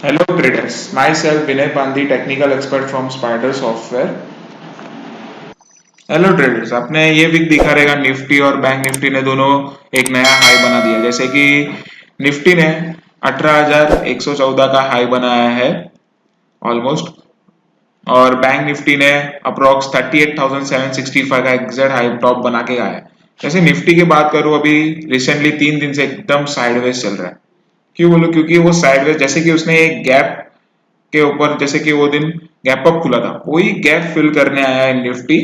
Hello traders, myself Vinay Pandey, technical expert from Spider Software. Hello traders, आपने ये week दिखा रहेगा Nifty और बैंक निफ्टी ने दोनों एक नया हाई बना दिया। जैसे कि निफ्टी ने 18,114 का हाई बनाया है ऑलमोस्ट, और बैंक निफ्टी ने अप्रोक्स 38,765 का एग्जैक्ट हाई टॉप बना के आया है। जैसे निफ्टी की बात करूं, अभी रिसेंटली 3 दिन से एकदम साइडवेज चल रहा है। क्यों बोलो? क्योंकि वो साइडवेज, जैसे कि उसने एक गैप के ऊपर, जैसे कि वो दिन गैप अप खुला था, वही गैप फिल करने आया है निफ्टी।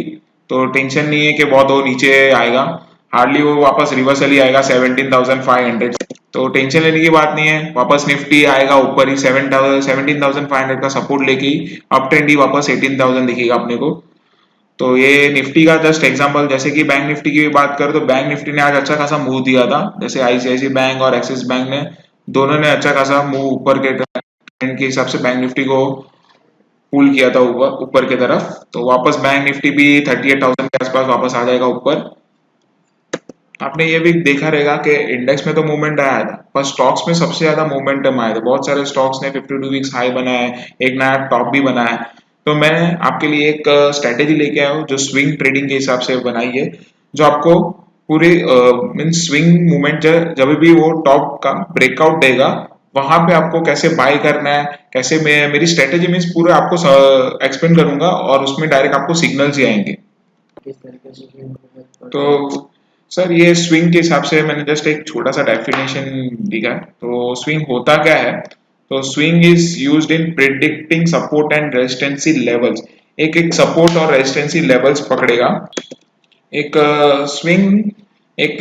तो टेंशन नहीं है कि बहुत वो नीचे आएगा, हार्डली वो वापस रिवर्सल ही आएगा 17,500। तो टेंशन लेने की बात नहीं है, वापस निफ्टी आएगा ऊपर ही 17,500 का सपोर्ट लेके ही अप ट्रेंड ही वापस 18,000 दिखेगा अपने को। तो ये निफ्टी का जस्ट एग्जांपल। जैसे कि बैंक निफ्टी की भी बात करें तो बैंक निफ्टी ने आज अच्छा खासा मूव दिया था। जैसे आईसीआईसी बैंक और एक्सिस बैंक ने दोनों ने अच्छा खासा मूव ऊपर के ट्रेंड के हिसाब से बैंक निफ्टी को पुल किया था ऊपर ऊपर की तरफ। तो वापस बैंक निफ्टी भी 38,000 के आसपास वापस आ जाएगा ऊपर। आपने ये भी देखा रहेगा कि इंडेक्स में तो मूवमेंट आया था, पर स्टॉक्स में सबसे ज्यादा मूवमेंटम आया था। बहुत सारे स्टॉक्स ने 52 वीक्स हाई बनाया है, एक नया टॉप भी बनाया है। तो मैं आपके लिए एक स्ट्रेटेजी लेके आया हूँ जो स्विंग ट्रेडिंग के हिसाब से बनाई है, जो आपको पूरी मीन स्विंग मूवमेंट जब भी वो टॉप का ब्रेकआउट देगा, वहां पे आपको कैसे बाय करना है, कैसे मैं मेरी स्ट्रेटेजी मीन्स पूरे आपको एक्सप्लेन करूंगा, और उसमें डायरेक्ट आपको सिग्नल्स ही आएंगे। तो सर, ये स्विंग के हिसाब से मैंने जस्ट एक छोटा सा डेफिनेशन दिया है। तो स्विंग होता क्या है? तो swing is used in predicting support and resistancy levels. एक एक सपोर्ट और रेजिस्टेंसी लेवल्स पकड़ेगा। एक स्विंग एक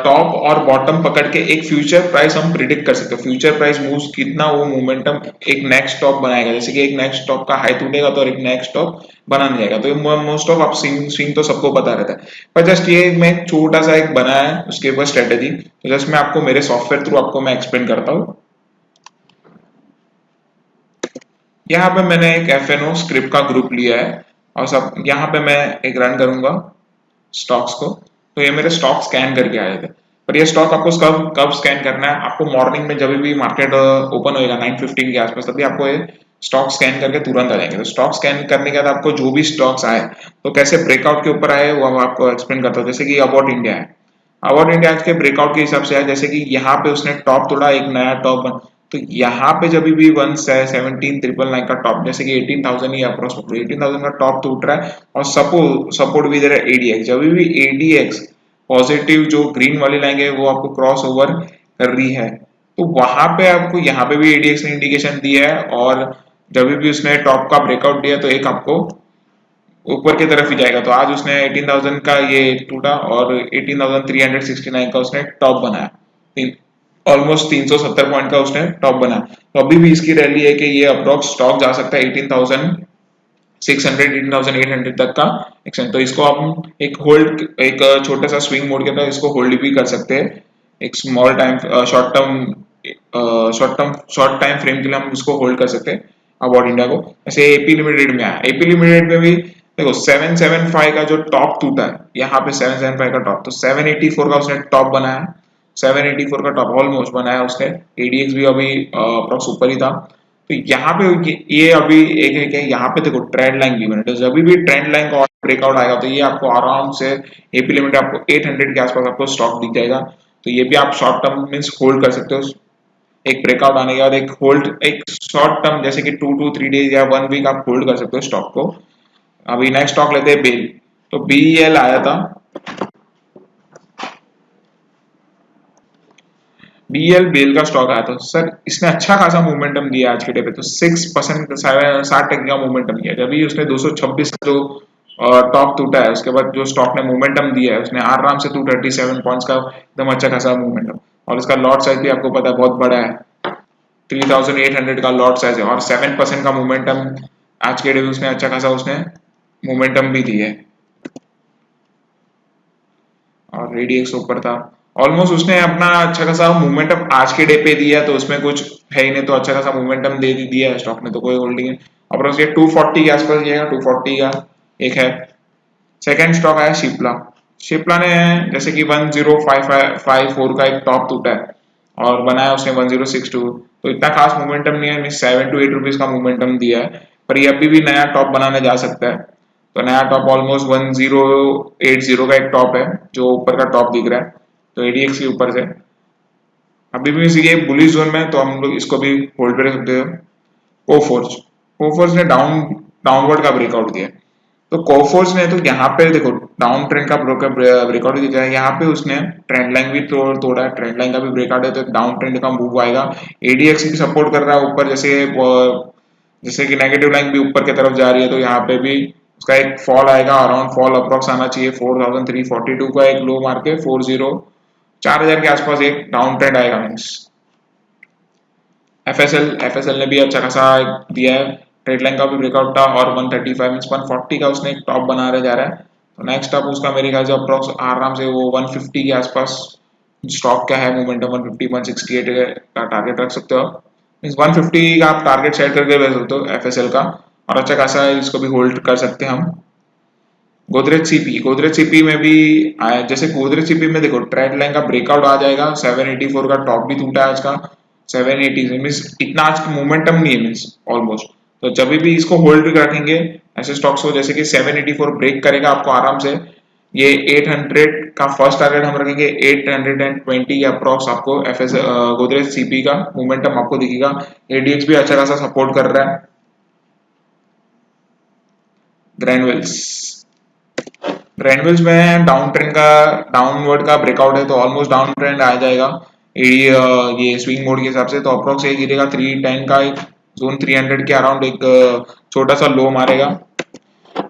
टॉप और बॉटम पकड़ के एक फ्यूचर प्राइस हम प्रिडिक्ट कर सकते हैं। फ्यूचर प्राइस मूव्स कितना, वो मोमेंटम एक नेक्स्ट टॉप बनाएगा। जैसे कि एक नेक्स्ट टॉप का हाई टूटेगा तो एक नेक्स्ट टॉप बनाने जाएगा। तो मोस्ट ऑफ आप स्विंग स्विंग तो सबको पता रहता है, पर जस्ट ये मैं एक छोटा सा एक बनाया है उसके ऊपर स्ट्रेटेजी। तो जस्ट मैं आपको मेरे सॉफ्टवेयर थ्रू आपको मैं एक्सप्लेन करता हूँ। यहाँ पे मैंने एक एफ स्क्रिप्ट का ग्रुप लिया है, और सब यहाँ पे मैं एक रन करूंगा स्टॉक्स को। तो ये मेरे स्टॉक स्कैन करके आए थे। पर ये स्टॉक आपको कब कब स्कैन करना है? आपको मॉर्निंग में जब भी मार्केट ओपन होएगा 9:15 के आसपास, तभी आपको ये स्टॉक स्कैन करके तुरंत आ जाएंगे। तो स्टॉक स्कैन करने के बाद आपको जो भी स्टॉक्स आए, तो कैसे ब्रेकआउट के ऊपर आए वो हम आपको एक्सप्लेन करता हूँ। जैसे कि अबाउट इंडिया है, अबाउट इंडिया आज के ब्रेकआउट के हिसाब से है। जैसे कि यहाँ पे उसने टॉप तोड़ा, एक नया टॉप बन। तो यहाँ पे जब भी 17,999 का टॉप, जैसे कि 18,000 ही अप्रोक्स 18,000 का टॉप टूट रहा है, और सपोर्ट सपोर्ट भी दे रहा है एडीएक्स। जब भी एडीएक्स पॉजिटिव जो ग्रीन वाली लाइन है वो आपको क्रॉस ओवर कर रही है, तो वहां पे आपको, यहाँ पे भी एडीएक्स ने इंडिकेशन दिया है, और जब भी उसने टॉप का ब्रेकआउट दिया तो एक आपको ऊपर की तरफ ही जाएगा। तो आज उसने 18,000 का ये टूटा, और 18,369 का उसने टॉप बनाया। ऑलमोस्ट 370 पॉइंट का उसने टॉप बनाया। तो अभी भी इसकी रैली है कि ये अप्रोक्स स्टॉक जा सकता है 18,600 18,800 तक का एक्सटेंड। तो इसको हम एक होल्ड, एक छोटा सा स्विंग मोड के अंदर इसको होल्ड भी कर सकते हैं। एक small time short time frame के लिए हम इसको होल्ड कर सकते हैं अबाउट इंडिया को। ऐसे एपी लिमिटेड में आया, एपी लिमिटेड में भी देखो 775 का जो टॉप टूटा है, यहाँ पे 775 का टॉप, तो 784 का उसने टॉप बनाया। 784 का टॉप ऑलमोस्ट बनाया उसने। एडीएक्स भी अभी अप्रोक्स ऊपर ही था। तो यहाँ पे ये अभी एक है कि यहाँ पे देखो ट्रेंड लाइन भी बने। तो जब भी ट्रेंड लाइन का ब्रेकआउट आएगा तो ये आपको आराम से एपी लिमिट आपको 800 के आसपास आपको स्टॉक दिख जाएगा। तो ये भी आप शॉर्ट टर्म मीन्स होल्ड कर सकते हो। एक ब्रेकआउट आने के बाद एक होल्ड, एक शॉर्ट टर्म जैसे कि 2 to 3 डेज या 1 वीक आप होल्ड कर सकते हो स्टॉक को। अभी नेक्स्ट स्टॉक लेते हैं बेल। तो बीईएल आया था। बीएल बेल का स्टॉक आया था सर, इसने अच्छा खासा मोमेंटम दिया आज के डे पे। तो 6%, 60% का मोमेंटम दिया। जब भी उसने 226 का जो टॉप टूटा है, उसके बाद जो स्टॉक ने मोमेंटम दिया है, उसने आराम से 237 पॉइंट्स का एकदम अच्छा खासा मोमेंटम। और इसका लॉट साइज भी आपको पता है बहुत बड़ा है, 3,800 का लॉट साइज है, और 7% का मोमेंटम आज के डे में उसने अच्छा खासा उसने मोमेंटम भी दिया है। और रेडियक्स ऊपर था ऑलमोस्ट, उसने अपना अच्छा खासा मोमेंटम आज के डे पे दिया। तो उसमें कुछ है ही नहीं, तो अच्छा खासा मोमेंटम दे दिया है स्टॉक ने, तो कोई होल्डिंग है। और उसके 240 के आसपास जाएगा, 240 का एक है। सेकंड स्टॉक आया शिप्ला। शिप्ला ने जैसे कि 10,554 का एक टॉप टूटा है, और बनाया उसने 1062, तो इतना खास मोमेंटम नहीं है, मीन 7 to 8 रुपीज का मोमेंटम दिया है, पर ये अभी भी नया टॉप बनाने जा सकता है। तो नया टॉप ऑलमोस्ट 1080 का एक टॉप है जो ऊपर का टॉप दिख रहा है, तो एडीएक्स के ऊपर से अभी भी ये बुलिश जोन में है, तो हम लोग इसको भी होल्ड पे रख सकते हो। कोफोर्ज, कोफोर्ज ने डाउनवर्ड का ब्रेकआउट दिया, तो कोफोर्ज ने तो यहाँ पे देखो डाउन ट्रेंड का ब्रेकआउट दिया है, यहाँ पे उसने ट्रेंड लाइन भी तोड़ा है, ट्रेंड लाइन का भी ब्रेकआउट है, तो डाउन ट्रेंड का मूव आएगा। एडीएक्स भी सपोर्ट कर रहा है ऊपर, जैसे कि नेगेटिव लाइन भी ऊपर की तरफ जा रही है, तो यहाँ पे भी उसका एक फॉल आएगा, अराउंड फॉल अप्रॉक्स आना चाहिए 4342 का एक लो मार के 40 के आसपास एक डाउन ट्रेंड आएगा मीन्स। एफएसएल ने भी अच्छा खासा दिया है, ट्रेड लाइन का भी ब्रेकआउट था, और 135 मीन्स 140 का उसने एक टॉप बना रहे जा रहा है, तो नेक्स्ट टॉप उसका मेरे ख्याल से अप्रॉक्स आराम से वो 150 के आसपास स्टॉक का है मोमेंटम, 150 168 का टारगेट रख सकते हो, मीन्स 150 का आप टारगेट सेट करके रख सकते हो एफएसएल का, और अच्छा खासा इसको भी होल्ड कर सकते हैं हम। गोदरेज सीपी में भी जैसे गोदरेज सीपी में देखो ट्रेंड लाइन का ब्रेकआउट आ जाएगा, 784 का टॉप भी टूटा है आज का, 780 मीन्स इतना आज मोमेंटम नहीं है मीन्स ऑलमोस्ट, तो जब भी इसको होल्ड रखेंगे ऐसे स्टॉक्स को, जैसे कि 784 ब्रेक करेगा आपको आराम से, ये 800 का फर्स्ट टारगेट हम रखेंगे, 820 के अप्रॉक्स आपको एफएस गोदरेज सीपी का मोमेंटम आपको दिखेगा। एडीएक्स भी अच्छा खासा सपोर्ट कर रहा है। ग्रैंडविल्स में डाउन ट्रेंड का डाउनवर्ड का ब्रेकआउट है, तो ऑलमोस्ट डाउन ट्रेंड आ जाएगा ये स्विंग मोड के हिसाब से, तो अप्रोक्स ये गिरेगा 310 का एक जोन, 300 के अराउंड एक छोटा सा लो मारेगा।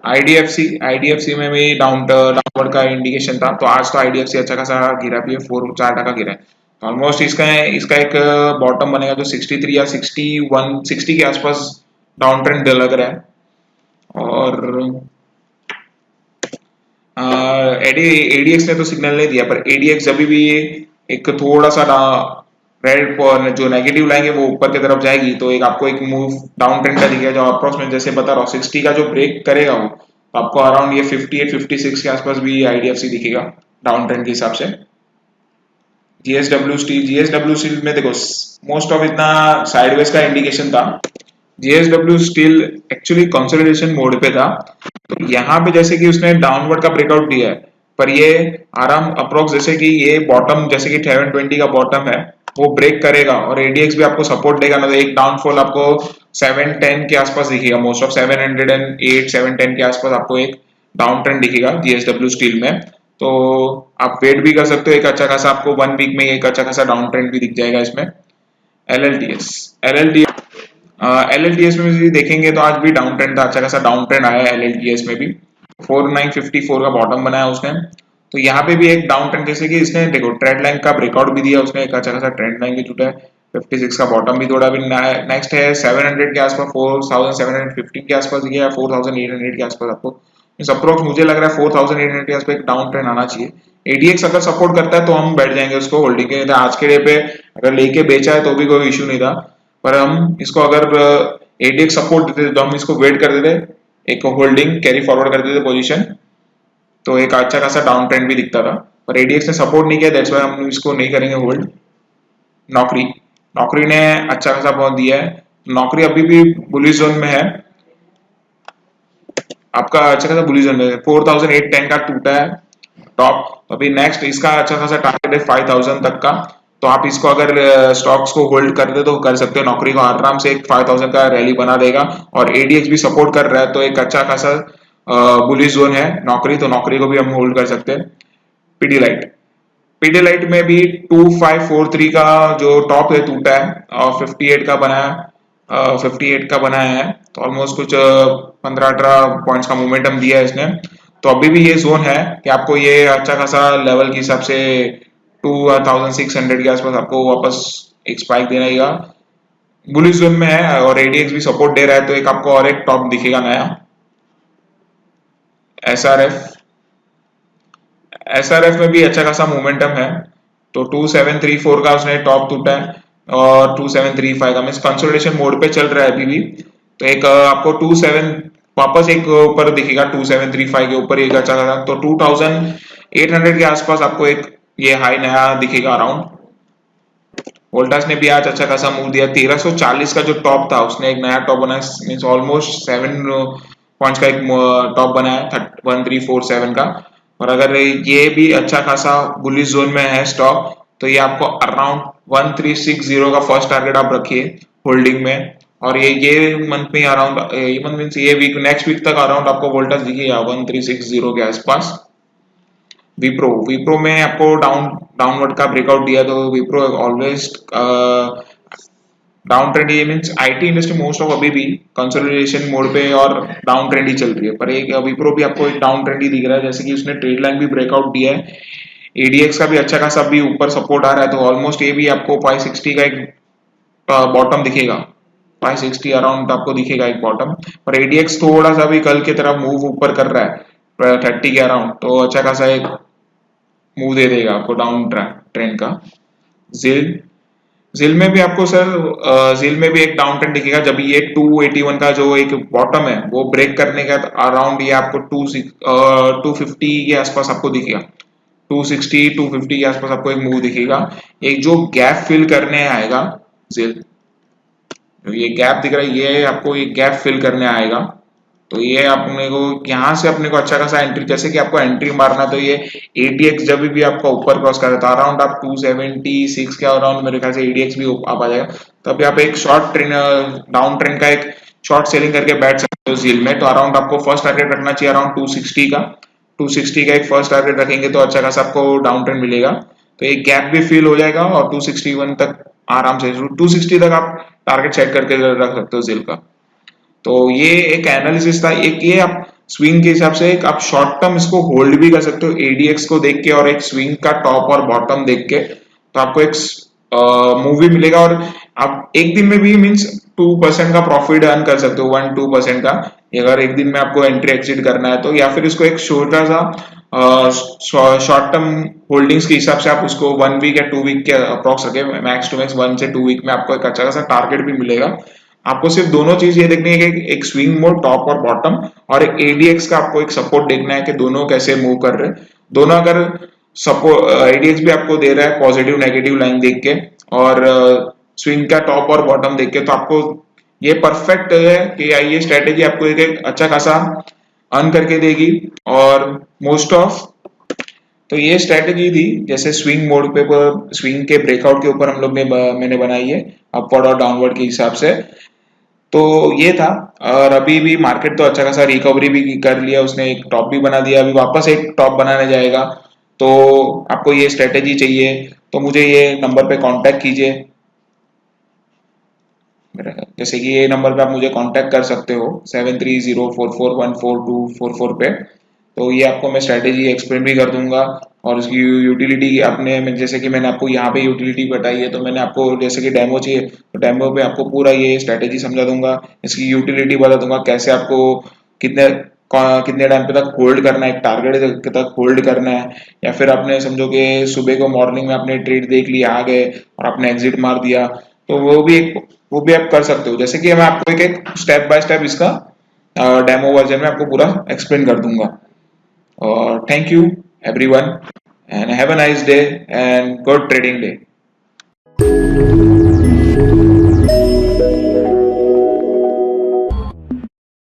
आईडीएफसी में भी डाउनवर्ड का इंडिकेशन था, तो आज तो आईडीएफसी अच्छा खासा गिरा भी है, 4-4% गिरा है, तो ऑलमोस्ट इसका एक बॉटम बनेगा जो 63 या 60 के आसपास डाउन ट्रेंड लग रहा है। और एडीएक्स ने तो सिग्नल नहीं दिया, पर एडीएक्स जब भी एक थोड़ा सा रेड जो नेगेटिव लाइन है वो ऊपर की तरफ जाएगी, तो एक आपको एक मूव डाउन ट्रेंड का दिखेगा, जो अप्रोक्सीमेट जैसे बता रहा हूँ 60 का जो ब्रेक करेगा वो, तो आपको अराउंड ये 58-56 के आसपास भी आईडीएफसी दिखेगा डाउन ट्रेंड के हिसाब से। जीएसडब्ल्यू स्टील में देखो मोस्ट ऑफ इतना साइडवेज का इंडिकेशन था, JSW steel actually consolidation mode पे था, तो यहाँ पे जैसे कि उसने डाउनवर्ड का ब्रेकआउट दिया है, पर ये आराम अप्रोक्स जैसे कि ये बॉटम जैसे कि 720 का बॉटम है वो ब्रेक करेगा, और एडीएक्स भी आपको सपोर्ट देगा ना, तो एक डाउनफॉल आपको 710 के आसपास दिखेगा, मोस्ट ऑफ 708 710 के आसपास आपको एक डाउन ट्रेंड दिखेगा जीएसडब्ल्यू स्टील में, तो आप वेट भी कर सकते हो, एक अच्छा खासा आपको 1 वीक में एक अच्छा खासा डाउन ट्रेंड भी दिख जाएगा इसमें। एलएलटीएस में भी देखेंगे तो आज भी डाउन ट्रेंड था, अच्छा खासा डाउन ट्रेंड आया है एलएलटीएस में भी, 4954 का बॉटम बनाया उसने, तो यहाँ पे भी एक डाउन ट्रेंड, जैसे कि इसने देखो ट्रेंड लाइन का ब्रेकआउट भी दिया उसने, एक अच्छा खासा ट्रेंड लाइन भी टूटा है, 56 का बॉटम भी थोड़ा भी नेक्स्ट है 700 के आसपास, 4715 के आसपास गया, 4800 के आसपास आपको इस अप्रोक्स मुझे लग रहा है 4800 के आसपास एक डाउन ट्रेंड आना चाहिए। एडीएक्स अगर सपोर्ट करता है तो हम बैठ जाएंगे उसको होल्डिंग के, आज के डे पे अगर लेके बेचा है तो भी कोई इशू नहीं था, पर हम इसको अगर एडीएक्स सपोर्ट देते तो हम इसको वेट कर देते, एक होल्डिंग कैरी फॉरवर्ड कर देते पोजीशन, तो एक अच्छा खासा डाउन ट्रेंड भी दिखता था, पर एडीएक्स ने सपोर्ट नहीं किया, दैट्स व्हाई हम इसको नहीं करेंगे होल्ड। नौकरी ने अच्छा खासा बहुत दिया है, नौकरी अभी भी बुलिश जोन में है, आपका अच्छा खासा बुलिश जोन में 4810 का टूटा है टॉप, अभी नेक्स्ट इसका अच्छा खासा टारगेट है 5000 तक का, तो आप इसको अगर स्टॉक्स को होल्ड करते तो कर सकते हो, नौकरी को आराम से एक 5000 का रैली बना देगा, और एडीएक्स भी सपोर्ट कर रहा है, तो एक अच्छा खासा बुलिश जोन है नौकरी, तो नौकरी को भी हम होल्ड कर सकते हैं। पीडीलाइट में भी 2543 का जो टॉप है टूटा है, और 58 का बनाया है, तो ऑलमोस्ट कुछ 15-18 पॉइंट्स का मोमेंटम दिया है इसने, तो अभी भी ये जोन है कि आपको ये अच्छा खासा लेवल के हिसाब से 2600 के आसपास आपको वापस एक स्पाइक देना ही, बुलिश जोन में है, और एडीएक्स भी सपोर्ट दे रहा है, तो एक आपको और एक टॉप दिखेगा नया। एसआरएफ में भी अच्छा खासा मोमेंटम है, तो 2734 का उसने टॉप टूटा है, और 2735 का मींस कंसोलिडेशन मोड पे चल रहा है अभी भी, तो एक आपको 27 वापस एक ऊपर दिखेगा 2735 के ऊपर एक अच्छा खासा, तो 2800 के आसपास आपको एक ये हाई नया दिखेगा अराउंड। वोल्टास ने भी आज अच्छा खासा मूव दिया। 1340 का जो टॉप था उसने एक नया टॉप बनाया, मीन्स ऑलमोस्ट 7 पॉइंट्स का एक टॉप बनाया 1347 का। और अगर ये भी अच्छा खासा बुलिश जोन में है स्टॉक, तो ये आपको अराउंड 1360 का फर्स्ट टारगेट आप रखिए होल्डिंग में। और ये मंथ में अराउंड, ये मंथ मीन्स ये वीक, नेक्स्ट वीक तक अराउंड आपको वोल्टास दिखेगा 1360 के आसपास। विप्रो विप्रो में आपको डाउनवर्ड का ब्रेकआउट दिया, तो विप्रो ऑलवेज डाउन ट्रेंड, ये means IT industry most of अभी भी कंसोलिडेशन मोड पे और डाउन ट्रेंड ही चल रही है। पर एक विप्रो भी आपको एक डाउन ट्रेंड ही दिख रहा है, जैसे कि उसने ट्रेड लाइन भी ब्रेकआउट दिया है। एडीएक्स का भी अच्छा खासा भी ऊपर सपोर्ट आ रहा है, तो ऑलमोस्ट ये भी आपको 560 का एक बॉटम दिखेगा। 560 अराउंड आपको दिखेगा एक बॉटम। पर एडीएक्स थोड़ा सा भी कल की तरह मूव ऊपर कर रहा है 30 के अराउंड, तो अच्छा खासा एक मूव दे देगा आपको डाउन ट्रेंड का। जिल जिल में भी आपको सर, जिल में भी एक डाउन ट्रेंड दिखेगा जब ये 281 का जो एक बॉटम है वो ब्रेक करने का अराउंड ये आपको 250 के आसपास आपको दिखेगा। 260 250 के आसपास आपको एक मूव दिखेगा। एक जो गैप फिल करने आएगा जिल, ये गैप दिख रहा है, ये आपको एक गैप फिल करने आएगा। तो ये अपने को यहाँ से अपने को अच्छा खासा एंट्री, जैसे कि आपको एंट्री मारना, तो ये एटीएक्स जब भी आपका ऊपर क्रॉस कर रहा था अराउंड आप 276 के अराउंड, मेरे ख्याल से एडीएक्स भी आप आ जाएगा, तब आप एक शॉर्ट ट्रेंड, डाउन ट्रेंड का एक शॉर्ट सेलिंग करके बैठ सकते हो जील में। तो अराउंड आपको फर्स्ट टारगेट रखना चाहिए अराउंड 260 का। 260 का एक फर्स्ट टारगेट रखेंगे तो अच्छा खासा आपको डाउन ट्रेंड मिलेगा। तो एक गैप भी फिल हो जाएगा और 261 तक आराम से 260 तक आप टारगेट सेट करके रख सकते हो जील का। तो ये एक एनालिसिस था। एक ये आप स्विंग के हिसाब से एक आप शॉर्ट टर्म इसको होल्ड भी कर सकते हो एडीएक्स को देख के, और एक स्विंग का टॉप और बॉटम देख के, तो आपको एक मूव भी मिलेगा। और आप एक दिन में भी मीन्स 2% का प्रॉफिट अर्न कर सकते हो, 1-2% का, अगर एक दिन में आपको एंट्री एग्जिट करना है तो। या फिर इसको एक छोटा सा शॉर्ट टर्म होल्डिंग्स के हिसाब से आप उसको 1 वीक या 2 वीक के अप्रॉक्स रखे, मैक्स टू मैक्स 1 से 2 वीक में आपको एक अच्छा खासा टारगेट भी मिलेगा। आपको सिर्फ दोनों चीज ये देखनी है कि एक स्विंग मोड टॉप और बॉटम, और एक एडीएक्स का आपको एक सपोर्ट देखना है कि दोनों कैसे मूव कर रहे हैं। दोनों अगर सपोर्ट, एडीएक्स भी आपको दे रहा है पॉजिटिव नेगेटिव लाइन देख के, और स्विंग का टॉप और बॉटम देख के, तो आपको ये परफेक्ट है कि ये स्ट्रेटेजी आपको एक अच्छा खासा अर्न करके देगी। और मोस्ट ऑफ, तो ये स्ट्रेटेजी थी जैसे स्विंग मोड पे, स्विंग के ब्रेकआउट के ऊपर हम लोग ने मैंने बनाई है अपवर्ड और डाउनवर्ड के हिसाब से। तो ये था। और अभी भी मार्केट तो अच्छा खासा रिकवरी भी कर लिया उसने, एक टॉप भी बना दिया, अभी वापस एक टॉप बनाने जाएगा। तो आपको ये स्ट्रेटेजी चाहिए तो मुझे ये नंबर पे कांटेक्ट कीजिए, जैसे कि ये नंबर पे आप मुझे कांटेक्ट कर सकते हो 7304414244 पे। तो ये आपको मैं स्ट्रेटेजी एक्सप्लेन भी कर दूंगा, और इसकी यूटिलिटी आपने, जैसे कि मैंने आपको यहाँ पे यूटिलिटी बताई है, तो मैंने आपको जैसे कि डेमो चाहिए तो डेमो पे आपको पूरा ये स्ट्रेटेजी समझा दूंगा, इसकी यूटिलिटी बता दूंगा, कैसे आपको कितने कितने टाइम पे तक होल्ड करना है, एक टारगेट तक होल्ड करना है। या फिर आपने समझो कि सुबह को मॉर्निंग में आपने ट्रेड देख लिया, आ गए और आपने एग्जिट मार दिया, तो वो भी आप कर सकते हो। जैसे कि मैं आपको एक स्टेप बाय स्टेप इसका डेमो वर्जन में आपको पूरा एक्सप्लेन कर दूंगा। और thank you everyone, and have a nice day and good trading day.